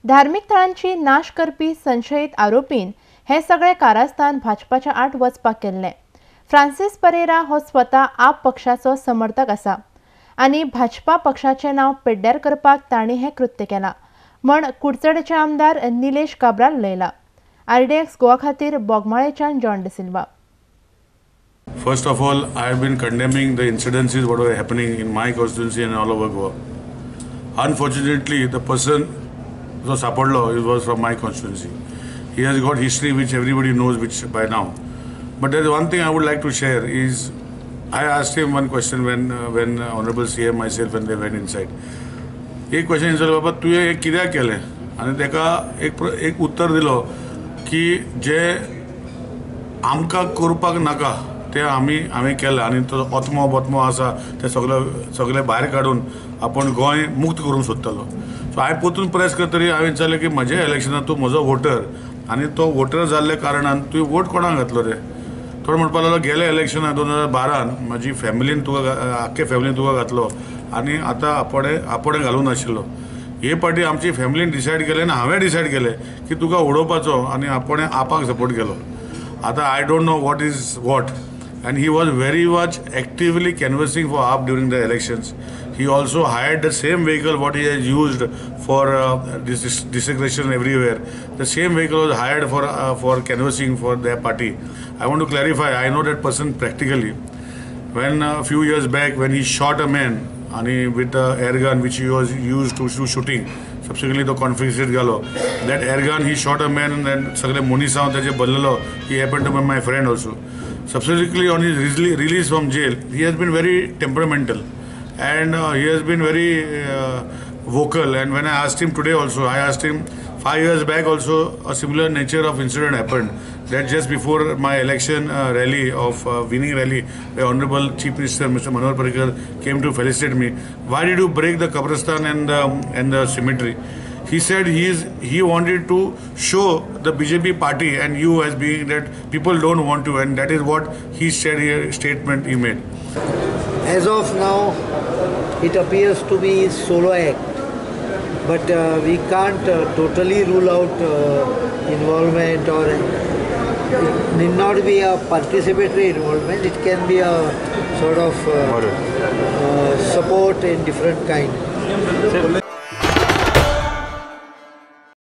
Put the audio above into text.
धार्मिक थळांची नाश करपी संशयित आरोपीन हे सगळे कारस्थान भाजपाच्या आड वचपाक केल्ले। फ्रांसिस परेरा हो स्वता आप पक्षाचो समर्थक आसा आनी भाजपा पक्षाचे नाव पेड्ड्यार करपाक तांणी हे कृत्य केला म्हण कुडचडेचे आमदार निलेश काब्राल उलयला। RDX गोवा खातीर बोगमाळेच्यान John D'Silva. First of all, I have been condemning the incidences what were happening in my constituency and all over Goa. Unfortunately, the person who was Sapodlo was from my constituency. He has got history which everybody knows which by now. But there is one thing I would like to share is I asked him one question when Honorable CM myself when they went inside. एक question विचारलो बाबा तुवें हे कित्याक केलें आनी ताका एक उत्तर दिलो की जे आमकां करपाक नाका ते आमी केलां आनी तो ओतमो बोतमो आसा ते सगळे भायर काडून आपण गोंय मुक्त करूंक सोदतालो। सो हांवें परतून प्रेस करतरी हांवें विचारलें की म्हज्या इलेक्शनांत तूं म्हजो वोटर आनी तो वोटर जाल्ल्या कारणान तुवें वोट कोणाक घातलो रे? तो म्हणपाक लागलो गेल्या इलेक्शनाक 2012 म्हजी फॅमिलीन तुका आख्खे फॅमिलीन तुका घातलो आनी आतां आपोडे घालूं नाशिल्लो। हे फाटी आमची फॅमिलीन डिसायड केलें आनी हांवें डिसायड केलें की तुका उडोवपाचो आनी आपोणें आपाक सपोर्ट केलो। आतां I don't know what is what and he was very much actively canvassing for AAP during the elections. He also hired the same vehicle what he has used for desecration everywhere. The same vehicle was hired for canvassing for their party. I want to clarify, I know that person practically. When a few years back when he shot a man with an air gun which he was used to do shooting, subsequently the confiscated galo. That air gun he shot a man and then sagle Monisa taje ballalo. He happened to be my friend also. Subsequently, on his release from jail, he has been very temperamental and he has been very vocal. And when I asked him today also, I asked him 5 years back also a similar nature of incident happened. That just before my election rally of winning rally, the Honorable Chief Minister Mr. Manohar Parrikar came to felicitate me. Why did you break the Kabristan and the cemetery? He said he wanted to show the BJP party and you as being that people don't want to, and that is what he said here, statement he made. As of now, it appears to be solo act, but we can't totally rule out involvement, or it need not be a participatory involvement. It can be a sort of support in different kind.